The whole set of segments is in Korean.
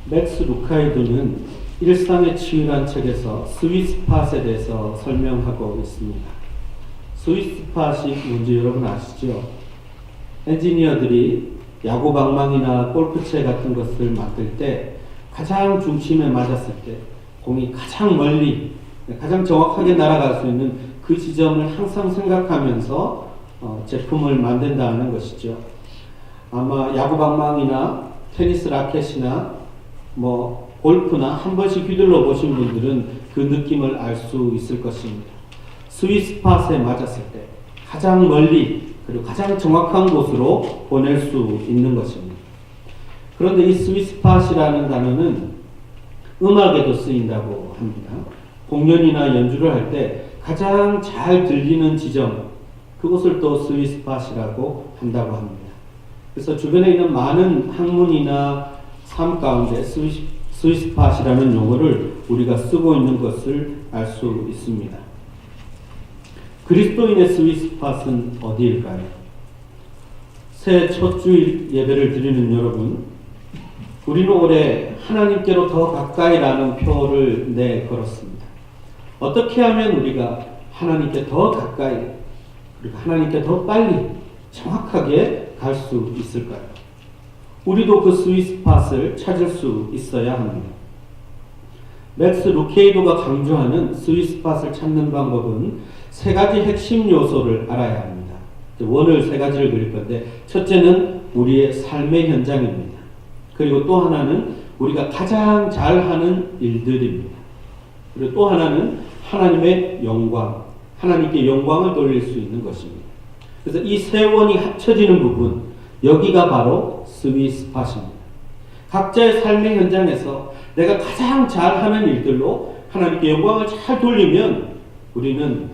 맥스 루카이드는 일상의 치유란 책에서 스윗스팟에 대해서 설명하고 있습니다. 스윗스팟이 뭔지 여러분 아시죠? 엔지니어들이 야구 방망이나 골프채 같은 것을 만들 때 가장 중심에 맞았을 때 공이 가장 멀리, 가장 정확하게 날아갈 수 있는 그 지점을 항상 생각하면서 제품을 만든다는 것이죠. 아마 야구 방망이나 테니스 라켓이나 골프나 한 번씩 휘둘러 보신 분들은 그 느낌을 알 수 있을 것입니다. 스윗스팟에 맞았을 때 가장 멀리 그리고 가장 정확한 곳으로 보낼 수 있는 것입니다. 그런데 이 스윗스팟이라는 단어는 음악에도 쓰인다고 합니다. 공연이나 연주를 할 때 가장 잘 들리는 지점, 그것을 또 스윗스팟이라고 한다고 합니다. 그래서 주변에 있는 많은 학문이나 삶 가운데 스윗스팟이라는 용어를 우리가 쓰고 있는 것을 알 수 있습니다. 그리스도인의 스윗스팟은 어디일까요? 새해 첫 주일 예배를 드리는 여러분, 우리는 올해 하나님께로 더 가까이라는 표를 내걸었습니다. 어떻게 하면 우리가 하나님께 더 가까이, 그리고 하나님께 더 빨리 정확하게 갈 수 있을까요? 우리도 그 스윗스팟을 찾을 수 있어야 합니다. 맥스 루케이도가 강조하는 스윗스팟을 찾는 방법은 세 가지 핵심 요소를 알아야 합니다. 원을 세 가지를 그릴 건데, 첫째는 우리의 삶의 현장입니다. 그리고 또 하나는 우리가 가장 잘하는 일들입니다. 그리고 또 하나는 하나님의 영광, 하나님께 영광을 돌릴 수 있는 것입니다. 그래서 이 세 원이 합쳐지는 부분, 여기가 바로 스윗스팟입니다. 각자의 삶의 현장에서 내가 가장 잘하는 일들로 하나님께 영광을 잘 돌리면 우리는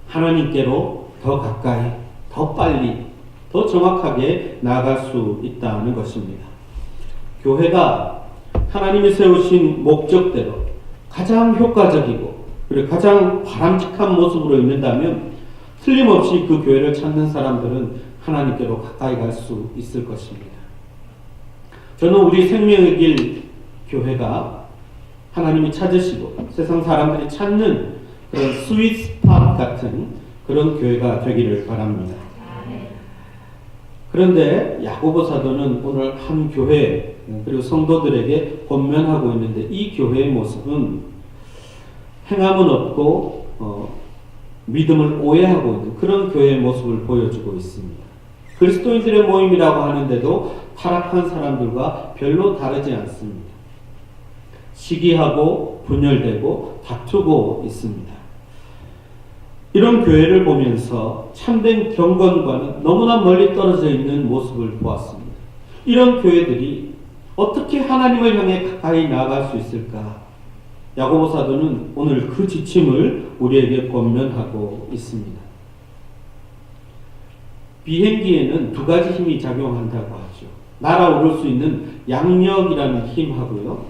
하나님께로 더 가까이, 더 빨리, 더 정확하게 나아갈 수 있다는 것입니다. 교회가 하나님이 세우신 목적대로 가장 효과적이고 그리고 가장 바람직한 모습으로 있는다면 틀림없이 그 교회를 찾는 사람들은 하나님께로 가까이 갈 수 있을 것입니다. 저는 우리 생명의 길 교회가 하나님이 찾으시고 세상 사람들이 찾는 그런 스윗스팟 같은 그런 교회가 되기를 바랍니다. 그런데 야고보 사도는 오늘 한 교회 그리고 성도들에게 권면하고 있는데, 이 교회의 모습은 행함은 없고 믿음을 오해하고 있는 그런 교회의 모습을 보여주고 있습니다. 그리스도인들의 모임이라고 하는데도 타락한 사람들과 별로 다르지 않습니다. 시기하고 분열되고 다투고 있습니다. 이런 교회를 보면서 참된 경건과는 너무나 멀리 떨어져 있는 모습을 보았습니다. 이런 교회들이 어떻게 하나님을 향해 가까이 나아갈 수 있을까? 야고보 사도는 오늘 그 지침을 우리에게 권면하고 있습니다. 비행기에는 두 가지 힘이 작용한다고 하죠. 날아오를 수 있는 양력이라는 힘하고요.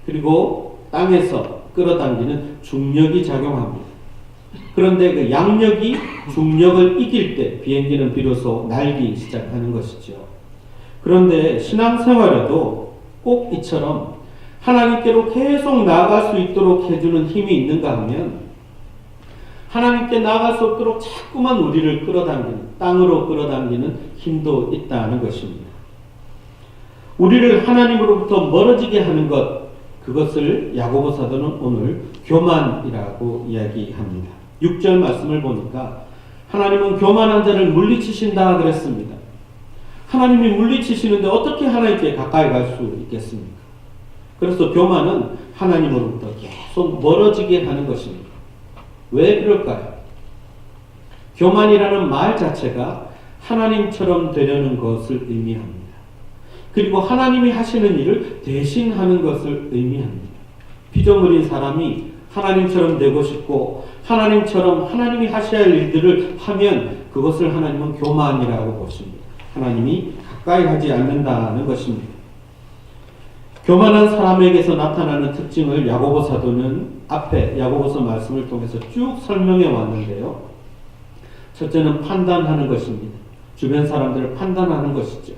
그리고 땅에서 끌어당기는 중력이 작용합니다. 그런데 그 양력이 중력을 이길 때 비행기는 비로소 날기 시작하는 것이죠. 그런데 신앙생활에도 꼭 이처럼 하나님께로 계속 나아갈 수 있도록 해주는 힘이 있는가 하면, 하나님께 나아갈 수 없도록 자꾸만 우리를 끌어당기는, 땅으로 끌어당기는 힘도 있다는 것입니다. 우리를 하나님으로부터 멀어지게 하는 것, 그것을 야고보 사도는 오늘 교만이라고 이야기합니다. 6절 말씀을 보니까 하나님은 교만한 자를 물리치신다 그랬습니다. 하나님이 물리치시는데 어떻게 하나님께 가까이 갈 수 있겠습니까? 그래서 교만은 하나님으로부터 계속 멀어지게 하는 것입니다. 왜 그럴까요? 교만이라는 말 자체가 하나님처럼 되려는 것을 의미합니다. 그리고 하나님이 하시는 일을 대신하는 것을 의미합니다. 피조물인 사람이 하나님처럼 되고 싶고 하나님처럼 하나님이 하셔야 할 일들을 하면 그것을 하나님은 교만이라고 보십니다. 하나님이 가까이 하지 않는다는 것입니다. 교만한 사람에게서 나타나는 특징을 야고보 사도는 앞에 야고보서 말씀을 통해서 쭉 설명해 왔는데요. 첫째는 판단하는 것입니다. 주변 사람들을 판단하는 것이죠.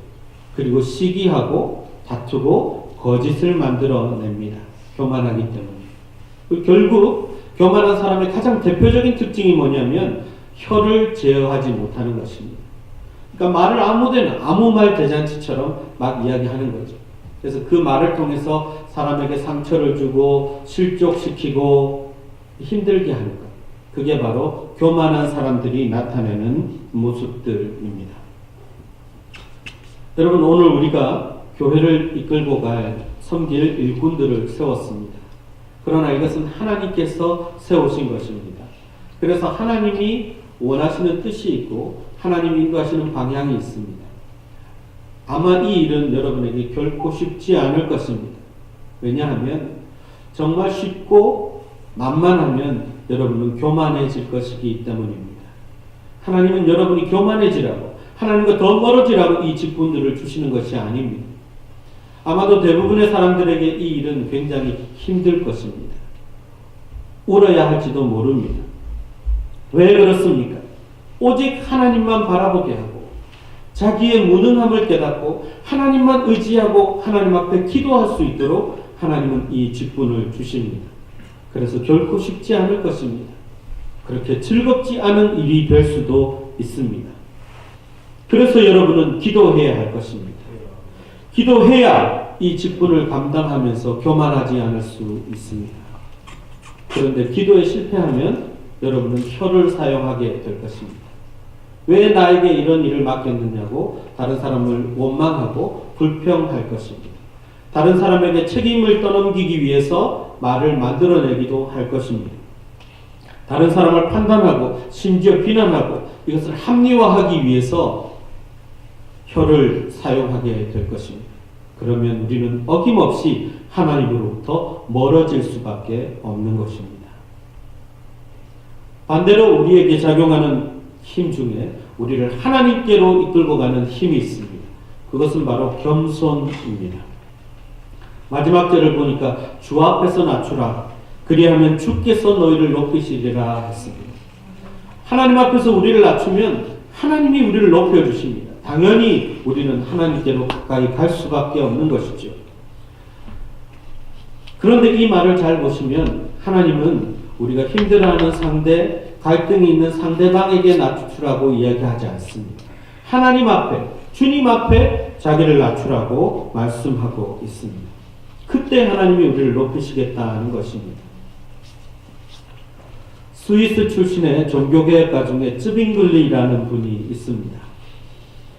그리고 시기하고 다투고 거짓을 만들어냅니다. 교만하기 때문에. 결국 교만한 사람의 가장 대표적인 특징이 뭐냐면 혀를 제어하지 못하는 것입니다. 그러니까 말을 아무데나 아무 말 대잔치처럼 막 이야기하는 거죠. 그래서 그 말을 통해서 사람에게 상처를 주고 실족시키고 힘들게 하는 것. 그게 바로 교만한 사람들이 나타내는 모습들입니다. 여러분, 오늘 우리가 교회를 이끌고 섬길 일꾼들을 세웠습니다. 그러나 이것은 하나님께서 세우신 것입니다. 그래서 하나님이 원하시는 뜻이 있고 하나님이 인도하시는 방향이 있습니다. 아마 이 일은 여러분에게 결코 쉽지 않을 것입니다. 왜냐하면 정말 쉽고 만만하면 여러분은 교만해질 것이기 때문입니다. 하나님은 여러분이 교만해지라고, 하나님과 더 멀어지라고 이 직분들을 주시는 것이 아닙니다. 아마도 대부분의 사람들에게 이 일은 굉장히 힘들 것입니다. 울어야 할지도 모릅니다. 왜 그렇습니까? 오직 하나님만 바라보게 하고 자기의 무능함을 깨닫고 하나님만 의지하고 하나님 앞에 기도할 수 있도록 하나님은 이 직분을 주십니다. 그래서 결코 쉽지 않을 것입니다. 그렇게 즐겁지 않은 일이 될 수도 있습니다. 그래서 여러분은 기도해야 할 것입니다. 기도해야 이 직분을 감당하면서 교만하지 않을 수 있습니다. 그런데 기도에 실패하면 여러분은 혀를 사용하게 될 것입니다. 왜 나에게 이런 일을 맡겼느냐고 다른 사람을 원망하고 불평할 것입니다. 다른 사람에게 책임을 떠넘기기 위해서 말을 만들어내기도 할 것입니다. 다른 사람을 판단하고 심지어 비난하고 이것을 합리화하기 위해서 혀를 사용하게 될 것입니다. 그러면 우리는 어김없이 하나님으로부터 멀어질 수밖에 없는 것입니다. 반대로 우리에게 작용하는 힘 중에 우리를 하나님께로 이끌고 가는 힘이 있습니다. 그것은 바로 겸손입니다. 마지막 절을 보니까 주 앞에서 낮추라. 그리하면 주께서 너희를 높이시리라 했습니다. 하나님 앞에서 우리를 낮추면 하나님이 우리를 높여주십니다. 당연히 우리는 하나님께로 가까이 갈 수밖에 없는 것이죠. 그런데 이 말을 잘 보시면 하나님은 우리가 힘들어하는 상대, 갈등이 있는 상대방에게 낮추라고 이야기하지 않습니다. 하나님 앞에, 주님 앞에 자기를 낮추라고 말씀하고 있습니다. 그때 하나님이 우리를 높이시겠다는 것입니다. 스위스 출신의 종교개혁가 중에 쯔빙글리라는 분이 있습니다.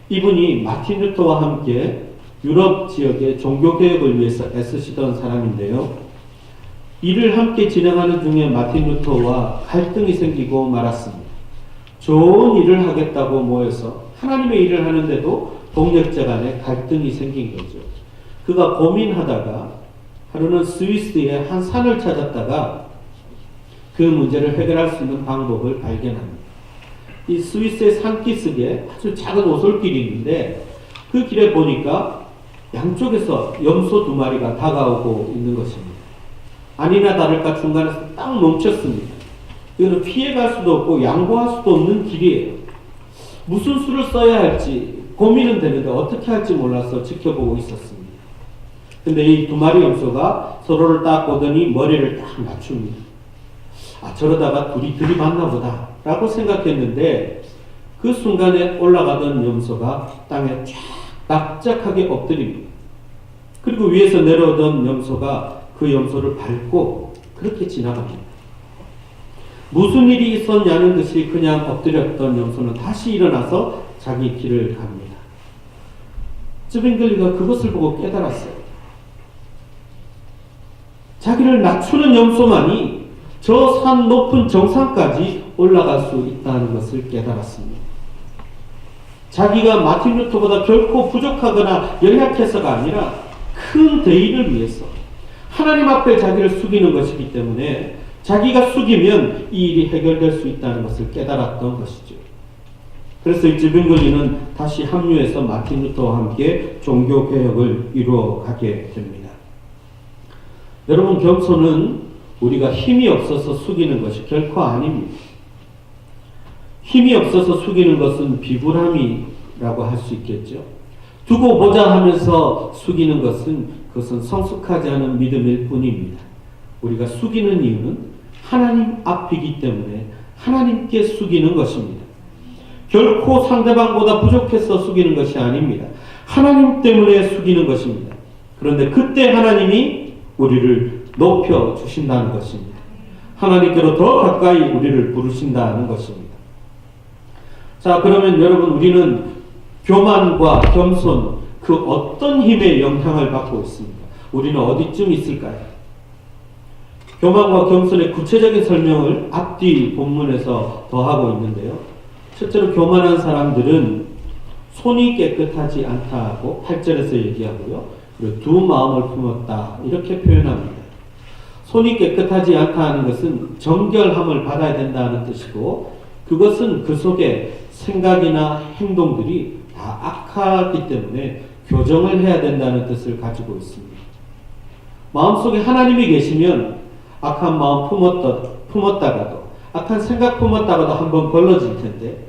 이분이 마틴 루터와 함께 유럽 지역의 종교개혁을 위해서 애쓰시던 사람인데요. 일을 함께 진행하는 중에 마틴 루터와 갈등이 생기고 말았습니다. 좋은 일을 하겠다고 모여서 하나님의 일을 하는데도 동력자 간에 갈등이 생긴 거죠. 그가 고민하다가 하루는 스위스의 한 산을 찾았다가 그 문제를 해결할 수 있는 방법을 발견합니다. 이 스위스의 산기슭에 아주 작은 오솔길이 있는데 그 길에 보니까 양쪽에서 염소 2마리가 다가오고 있는 것입니다. 아니나 다를까 중간에서 딱 멈췄습니다. 이거는 피해갈 수도 없고 양보할 수도 없는 길이에요. 무슨 수를 써야 할지 고민은 되는데 어떻게 할지 몰라서 지켜보고 있었습니다. 근데 이 2마리 염소가 서로를 딱 보더니 머리를 딱 낮춥니다. 아, 저러다가 둘이 들이받나 보다 라고 생각했는데 그 순간에 올라가던 염소가 땅에 쫙 납작하게 엎드립니다. 그리고 위에서 내려오던 염소가 그 염소를 밟고 그렇게 지나갑니다. 무슨 일이 있었냐는 듯이 그냥 엎드렸던 염소는 다시 일어나서 자기 길을 갑니다. 쯔빙글리가 그것을 보고 깨달았어요. 자기를 낮추는 염소만이 저 산 높은 정상까지 올라갈 수 있다는 것을 깨달았습니다. 자기가 마틴 루터보다 결코 부족하거나 연약해서가 아니라 큰 대의를 위해서 하나님 앞에 자기를 숙이는 것이기 때문에 자기가 숙이면 이 일이 해결될 수 있다는 것을 깨달았던 것이죠. 그래서 이 쯔빙글리는 다시 합류해서 마틴 루터와 함께 종교개혁을 이루어가게 됩니다. 여러분, 겸손은 우리가 힘이 없어서 숙이는 것이 결코 아닙니다. 힘이 없어서 숙이는 것은 비굴함이라고 할 수 있겠죠. 두고 보자 하면서 숙이는 것은 그것은 성숙하지 않은 믿음일 뿐입니다. 우리가 숙이는 이유는 하나님 앞이기 때문에 하나님께 숙이는 것입니다. 결코 상대방보다 부족해서 숙이는 것이 아닙니다. 하나님 때문에 숙이는 것입니다. 그런데 그때 하나님이 우리를 높여 주신다는 것입니다. 하나님께로 더 가까이 우리를 부르신다는 것입니다. 자, 그러면 여러분, 우리는 교만과 겸손, 그 어떤 힘의 영향을 받고 있습니까? 우리는 어디쯤 있을까요? 교만과 겸손의 구체적인 설명을 앞뒤 본문에서 더하고 있는데요. 첫째로 교만한 사람들은 손이 깨끗하지 않다고 8절에서 얘기하고요. 그리고 두 마음을 품었다 이렇게 표현합니다. 손이 깨끗하지 않다 하는 것은 정결함을 받아야 된다는 뜻이고, 그것은 그 속에 생각이나 행동들이 다 악하기 때문에 교정을 해야 된다는 뜻을 가지고 있습니다. 마음속에 하나님이 계시면 악한 마음 품었다가도, 악한 생각 품었다가도 한번 걸러질 텐데,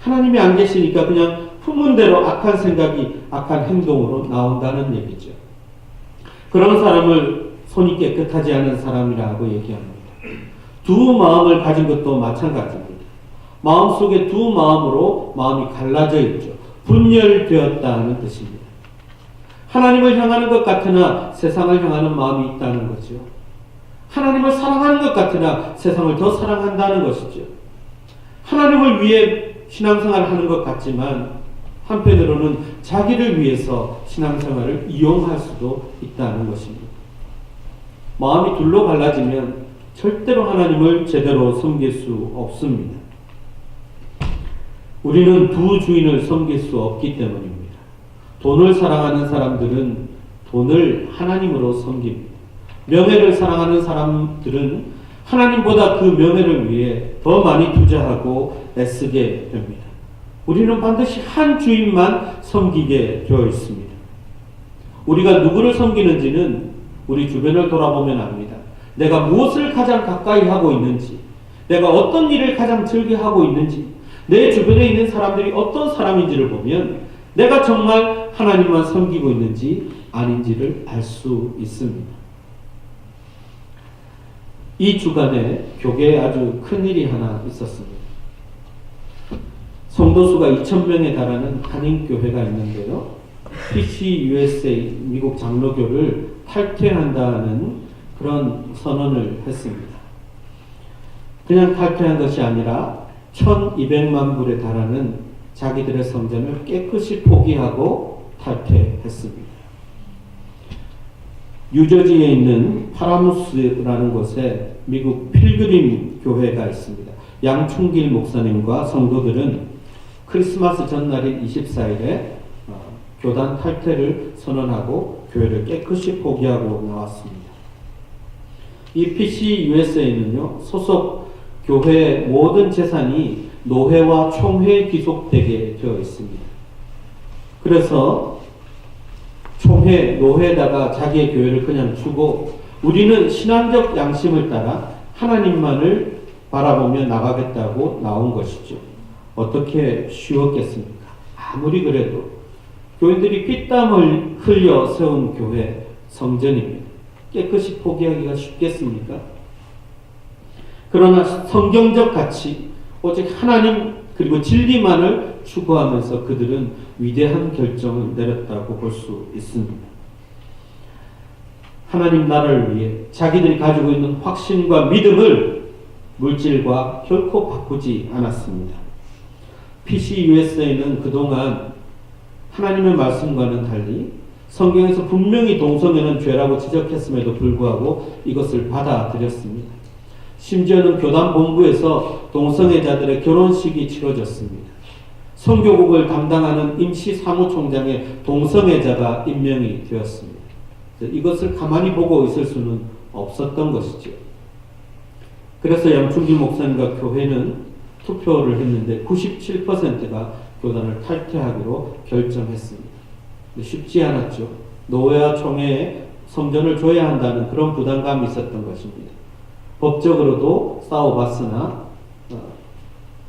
하나님이 안 계시니까 그냥 품은 대로 악한 생각이 악한 행동으로 나온다는 얘기죠. 그런 사람을 손이 깨끗하지 않은 사람이라고 얘기합니다. 두 마음을 가진 것도 마찬가지입니다. 마음속에 두 마음으로 마음이 갈라져 있죠. 분열되었다는 뜻입니다. 하나님을 향하는 것 같으나 세상을 향하는 마음이 있다는 거죠. 하나님을 사랑하는 것 같으나 세상을 더 사랑한다는 것이죠. 하나님을 위해 신앙생활을 하는 것 같지만 한편으로는 자기를 위해서 신앙생활을 이용할 수도 있다는 것입니다. 마음이 둘로 갈라지면 절대로 하나님을 제대로 섬길 수 없습니다. 우리는 두 주인을 섬길 수 없기 때문입니다. 돈을 사랑하는 사람들은 돈을 하나님으로 섬깁니다. 명예를 사랑하는 사람들은 하나님보다 그 명예를 위해 더 많이 투자하고 애쓰게 됩니다. 우리는 반드시 한 주인만 섬기게 되어 있습니다. 우리가 누구를 섬기는지는 우리 주변을 돌아보면 압니다. 내가 무엇을 가장 가까이 하고 있는지, 내가 어떤 일을 가장 즐겨하고 있는지, 내 주변에 있는 사람들이 어떤 사람인지를 보면 내가 정말 하나님만 섬기고 있는지 아닌지를 알 수 있습니다. 이 주간에 교계에 아주 큰 일이 하나 있었습니다. 성도수가 2,000명에 달하는 한인교회가 있는데요. PCUSA 미국 장로교를 탈퇴한다는 그런 선언을 했습니다. 그냥 탈퇴한 것이 아니라 1,200만 불에 달하는 자기들의 성전을 깨끗이 포기하고 탈퇴했습니다. 뉴저지에 있는 파라무스라는 곳에 미국 필그림 교회가 있습니다. 양충길 목사님과 성도들은 크리스마스 전날인 24일에 교단 탈퇴를 선언하고 교회를 깨끗이 포기하고 나왔습니다. 이 PCUSA는요, 소속 교회의 모든 재산이 노회와 총회에 귀속되게 되어 있습니다. 그래서 총회, 노회에다가 자기의 교회를 그냥 주고 우리는 신앙적 양심을 따라 하나님만을 바라보며 나가겠다고 나온 것이죠. 어떻게 쉬웠겠습니까? 아무리 그래도 교인들이 피땀을 흘려 세운 교회, 성전입니다. 깨끗이 포기하기가 쉽겠습니까? 그러나 성경적 가치, 오직 하나님 그리고 진리만을 추구하면서 그들은 위대한 결정을 내렸다고 볼 수 있습니다. 하나님 나라를 위해 자기들이 가지고 있는 확신과 믿음을 물질과 결코 바꾸지 않았습니다. PCUSA는 그동안 하나님의 말씀과는 달리 성경에서 분명히 동성애는 죄라고 지적했음에도 불구하고 이것을 받아들였습니다. 심지어는 교단 본부에서 동성애자들의 결혼식이 치러졌습니다. 선교국을 담당하는 임시 사무총장의 동성애자가 임명이 되었습니다. 이것을 가만히 보고 있을 수는 없었던 것이죠. 그래서 양충길 목사님과 교회는 투표를 했는데 97%가 교단을 탈퇴하기로 결정했습니다. 쉽지 않았죠. 노회와 총회에 성전을 줘야 한다는 그런 부담감이 있었던 것입니다. 법적으로도 싸워봤으나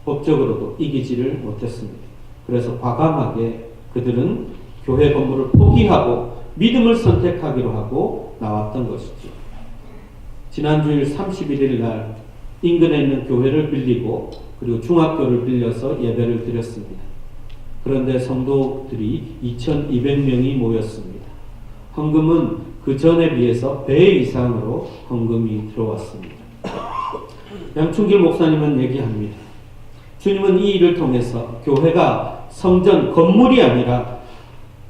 법적으로도 이기지를 못했습니다. 그래서 과감하게 그들은 교회 건물을 포기하고 믿음을 선택하기로 하고 나왔던 것이죠. 지난 주일 31일 날 인근에 있는 교회를 빌리고 그리고 중학교를 빌려서 예배를 드렸습니다. 그런데 성도들이 2,200명이 모였습니다. 헌금은 그 전에 비해서 배 이상으로 헌금이 들어왔습니다. 양충길 목사님은 얘기합니다. 주님은 이 일을 통해서 교회가 성전 건물이 아니라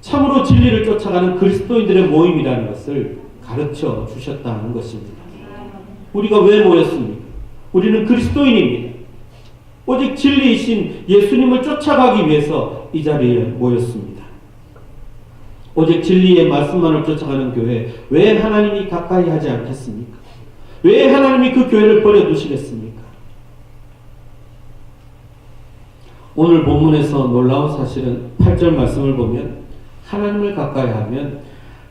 참으로 진리를 쫓아가는 그리스도인들의 모임이라는 것을 가르쳐 주셨다는 것입니다. 우리가 왜 모였습니까? 우리는 그리스도인입니다. 오직 진리이신 예수님을 쫓아가기 위해서 이 자리에 모였습니다. 오직 진리의 말씀만을 쫓아가는 교회, 왜 하나님이 가까이 하지 않겠습니까? 왜 하나님이 그 교회를 버려두시겠습니까? 오늘 본문에서 놀라운 사실은 8절 말씀을 보면 하나님을 가까이 하면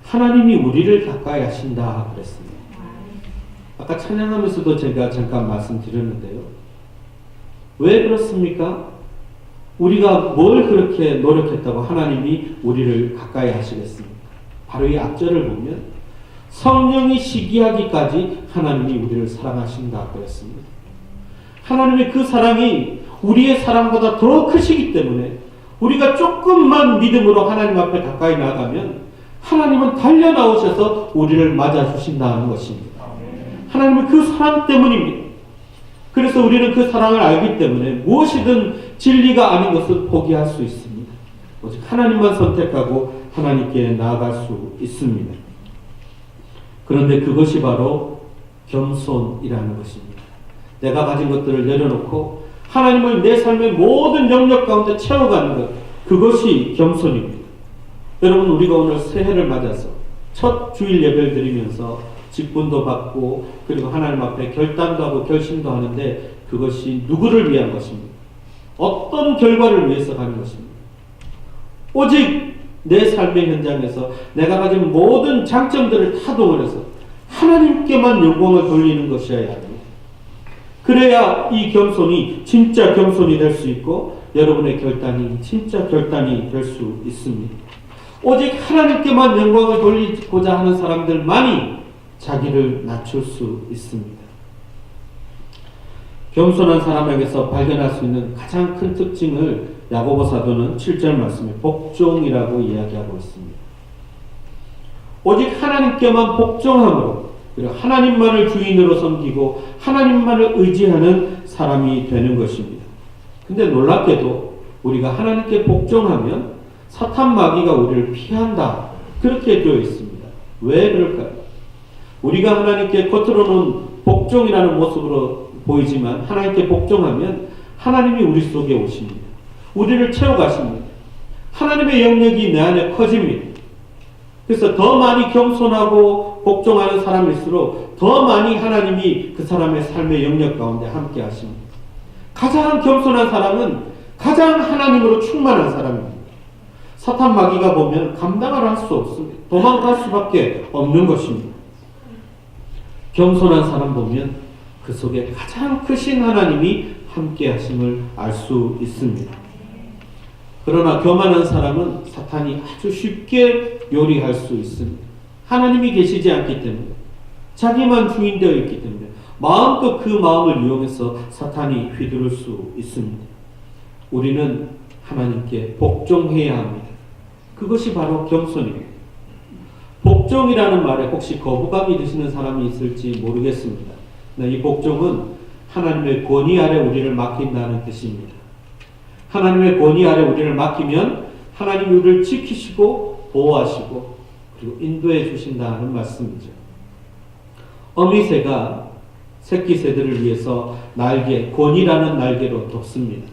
하나님이 우리를 가까이 하신다 그랬습니다. 아까 찬양하면서도 제가 잠깐 말씀드렸는데요. 왜 그렇습니까? 우리가 뭘 그렇게 노력했다고 하나님이 우리를 가까이 하시겠습니까? 바로 이 앞절을 보면 성령이 시기하기까지 하나님이 우리를 사랑하신다 그랬습니다. 하나님의 그 사랑이 우리의 사랑보다 더 크시기 때문에 우리가 조금만 믿음으로 하나님 앞에 가까이 나가면 하나님은 달려나오셔서 우리를 맞아주신다는 것입니다. 하나님은 그 사랑 때문입니다. 그래서 우리는 그 사랑을 알기 때문에 무엇이든 진리가 아닌 것을 포기할 수 있습니다. 오직 하나님만 선택하고 하나님께 나아갈 수 있습니다. 그런데 그것이 바로 겸손이라는 것입니다. 내가 가진 것들을 내려놓고 하나님을 내 삶의 모든 영역 가운데 채워가는 것, 그것이 겸손입니다. 여러분, 우리가 오늘 새해를 맞아서 첫 주일 예배를 드리면서 직분도 받고 그리고 하나님 앞에 결단도 하고 결심도 하는데 그것이 누구를 위한 것입니까? 어떤 결과를 위해서 하는 것입니까? 오직 내 삶의 현장에서 내가 가진 모든 장점들을 타동을 해서 하나님께만 영광을 돌리는 것이어야 합니다. 그래야 이 겸손이 진짜 겸손이 될 수 있고 여러분의 결단이 진짜 결단이 될 수 있습니다. 오직 하나님께만 영광을 돌리고자 하는 사람들만이 자기를 낮출 수 있습니다. 겸손한 사람에게서 발견할 수 있는 가장 큰 특징을 야고보 사도는 7절 말씀에 복종이라고 이야기하고 있습니다. 오직 하나님께만 복종함으로 그리고 하나님만을 주인으로 섬기고 하나님만을 의지하는 사람이 되는 것입니다. 근데 놀랍게도 우리가 하나님께 복종하면 사탄 마귀가 우리를 피한다. 그렇게 되어 있습니다. 왜 그럴까요? 우리가 하나님께 겉으로는 복종이라는 모습으로 보이지만 하나님께 복종하면 하나님이 우리 속에 오십니다. 우리를 채워가십니다. 하나님의 영역이 내 안에 커집니다. 그래서 더 많이 겸손하고 복종하는 사람일수록 더 많이 하나님이 그 사람의 삶의 영역 가운데 함께 하십니다. 가장 겸손한 사람은 가장 하나님으로 충만한 사람입니다. 사탄 마귀가 보면 감당을 할 수 없습니다. 도망갈 수밖에 없는 것입니다. 겸손한 사람 보면 그 속에 가장 크신 하나님이 함께 하심을 알 수 있습니다. 그러나 교만한 사람은 사탄이 아주 쉽게 요리할 수 있습니다. 하나님이 계시지 않기 때문에 자기만 주인 되어 있기 때문에 마음껏 그 마음을 이용해서 사탄이 휘두를 수 있습니다. 우리는 하나님께 복종해야 합니다. 그것이 바로 겸손입니다. 복종이라는 말에 혹시 거부감이 드시는 사람이 있을지 모르겠습니다. 이 복종은 하나님의 권위 아래 우리를 맡긴다는 뜻입니다. 하나님의 권위 아래 우리를 맡기면 하나님이 우리를 지키시고 보호하시고 그리고 인도해 주신다는 말씀이죠. 어미새가 새끼 새들을 위해서 권위라는 날개로 덮습니다.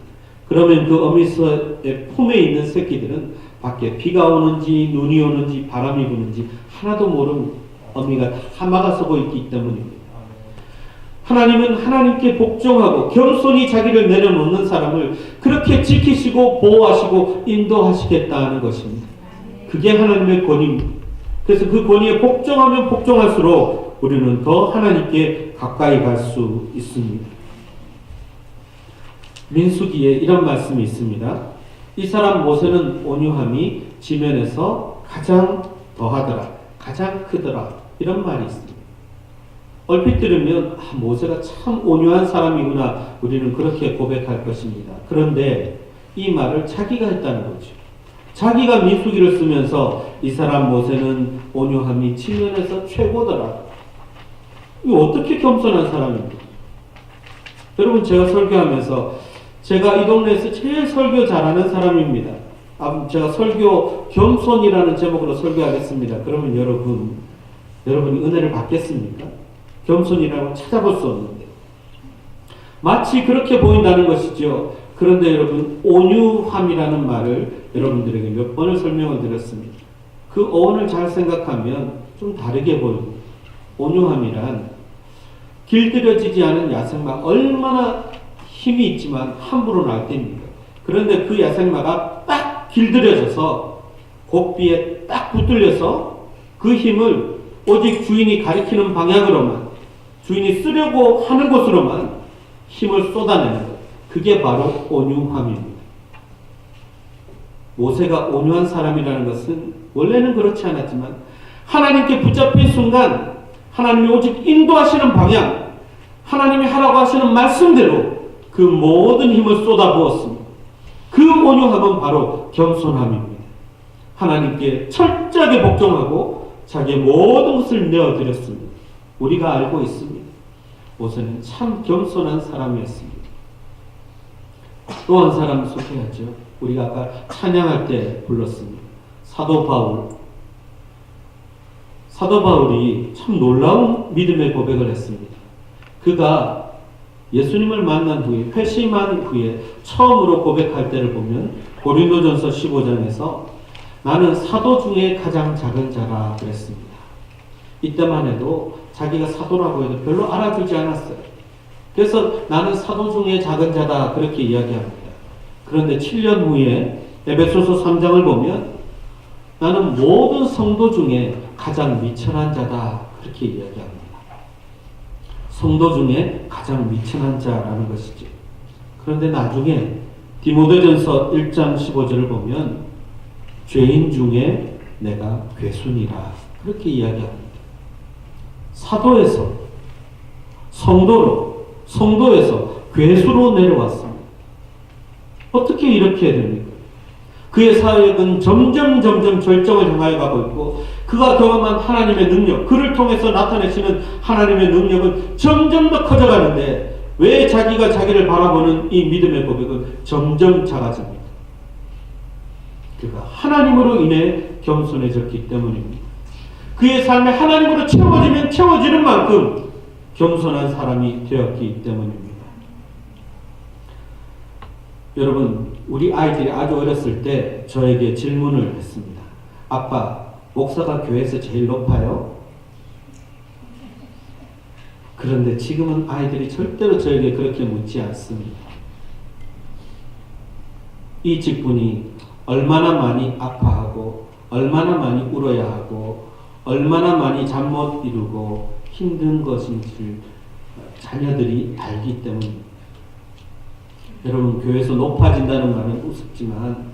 그러면 그 어미새의 품에 있는 새끼들은 밖에 비가 오는지 눈이 오는지 바람이 부는지 하나도 모르는 어미가 다 막아서고 있기 때문입니다. 하나님은 하나님께 복종하고 겸손히 자기를 내려놓는 사람을 그렇게 지키시고 보호하시고 인도하시겠다는 것입니다. 그게 하나님의 권위입니다. 그래서 그 권위에 복종하면 복종할수록 우리는 더 하나님께 가까이 갈 수 있습니다. 민수기에 이런 말씀이 있습니다. 이 사람 모세는 온유함이 지면에서 가장 더하더라, 가장 크더라, 이런 말이 있습니다. 얼핏 들으면 모세가 참 온유한 사람이구나, 우리는 그렇게 고백할 것입니다. 그런데 이 말을 자기가 했다는 거죠. 자기가 민수기를 쓰면서 이 사람 모세는 온유함이 지면에서 최고더라. 이거 어떻게 겸손한 사람입니까? 여러분, 제가 설교하면서 제가 이 동네에서 제일 설교 잘하는 사람입니다. 제가 설교 겸손이라는 제목으로 설교하겠습니다. 그러면 여러분이 은혜를 받겠습니까? 겸손이라고 찾아볼 수 없는데 마치 그렇게 보인다는 것이죠. 그런데 여러분, 온유함이라는 말을 여러분들에게 몇 번을 설명을 드렸습니다. 그 어원을 잘 생각하면 좀 다르게 보입니다. 온유함이란 길들여지지 않은 야생마, 얼마나 힘이 있지만 함부로 날 때입니다. 그런데 그 야생마가 딱 길들여져서 고삐에 딱 붙들려서 그 힘을 오직 주인이 가리키는 방향으로만, 주인이 쓰려고 하는 곳으로만 힘을 쏟아내는 것, 그게 바로 온유함입니다. 모세가 온유한 사람이라는 것은 원래는 그렇지 않았지만 하나님께 붙잡힌 순간 하나님이 오직 인도하시는 방향, 하나님이 하라고 하시는 말씀대로 그 모든 힘을 쏟아부었습니다. 그 온유함은 바로 겸손함입니다. 하나님께 철저하게 복종하고 자기의 모든 것을 내어드렸습니다. 우리가 알고 있습니다. 모세는 참 겸손한 사람이었습니다. 또 한 사람 소개하죠. 우리가 아까 찬양할 때 불렀습니다. 사도 바울. 사도 바울이 참 놀라운 믿음의 고백을 했습니다. 그가 예수님을 만난 후에, 회심한 후에 처음으로 고백할 때를 보면 고린도전서 15장에서 나는 사도 중에 가장 작은 자라 그랬습니다. 이때만 해도 자기가 사도라고 해도 별로 알아주지 않았어요. 그래서 나는 사도 중에 작은 자다, 그렇게 이야기합니다. 그런데 7년 후에 에베소서 3장을 보면 나는 모든 성도 중에 가장 미천한 자다, 그렇게 이야기합니다. 성도 중에 가장 미천한 자라는 것이죠. 그런데 나중에 디모데전서 1장 15절을 보면 죄인 중에 내가 괴순이라, 그렇게 이야기합니다. 사도에서 성도에서 괴수로 내려왔습니다. 어떻게 이렇게 됩니까? 그의 사역은 점점 절정을 향하여 가고 있고, 그가 경험한 하나님의 능력, 그를 통해서 나타내시는 하나님의 능력은 점점 더 커져가는데 왜 자기가 자기를 바라보는 이 믿음의 고백은 점점 작아집니다? 그가 하나님으로 인해 겸손해졌기 때문입니다. 그의 삶이 하나님으로 채워지면 채워지는 만큼 겸손한 사람이 되었기 때문입니다. 여러분, 우리 아이들이 아주 어렸을 때 저에게 질문을 했습니다. 아빠, 목사가 교회에서 제일 높아요? 그런데 지금은 아이들이 절대로 저에게 그렇게 묻지 않습니다. 이 직분이 얼마나 많이 아파하고, 얼마나 많이 울어야 하고, 얼마나 많이 잠 못 이루고 힘든 것인지를 자녀들이 알기 때문입니다. 여러분, 교회에서 높아진다는 말은 우습지만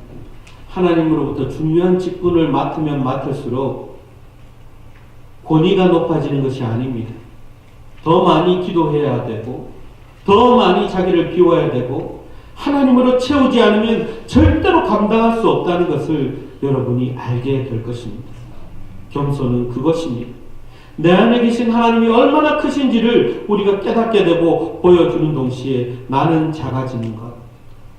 하나님으로부터 중요한 직분을 맡으면 맡을수록 권위가 높아지는 것이 아닙니다. 더 많이 기도해야 되고, 더 많이 자기를 비워야 되고, 하나님으로 채우지 않으면 절대로 감당할 수 없다는 것을 여러분이 알게 될 것입니다. 겸손은 그것입니다. 내 안에 계신 하나님이 얼마나 크신지를 우리가 깨닫게 되고 보여주는 동시에 나는 작아지는 것,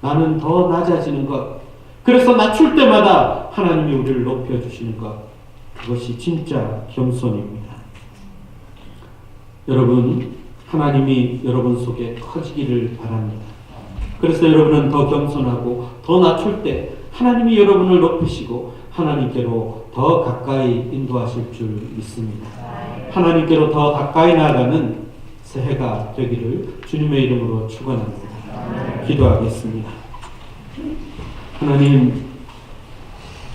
나는 더 낮아지는 것, 그래서 낮출 때마다 하나님이 우리를 높여주시는 것, 그것이 진짜 겸손입니다. 여러분, 하나님이 여러분 속에 커지기를 바랍니다. 그래서 여러분은 더 겸손하고 더 낮출 때 하나님이 여러분을 높이시고 하나님께로 더 가까이 인도하실 줄 믿습니다. 하나님께로 더 가까이 나아가는 새해가 되기를 주님의 이름으로 축원합니다. 기도하겠습니다. 하나님,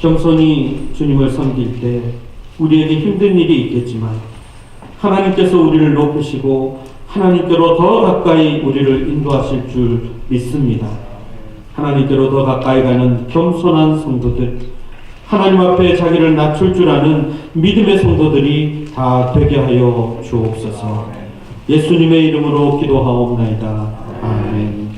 겸손히 주님을 섬길 때 우리에게 힘든 일이 있겠지만 하나님께서 우리를 높이시고 하나님께로 더 가까이 우리를 인도하실 줄 믿습니다. 하나님께로 더 가까이 가는 겸손한 성도들, 하나님 앞에 자기를 낮출 줄 아는 믿음의 성도들이 다 되게 하여 주옵소서. 예수님의 이름으로 기도하옵나이다. 아멘.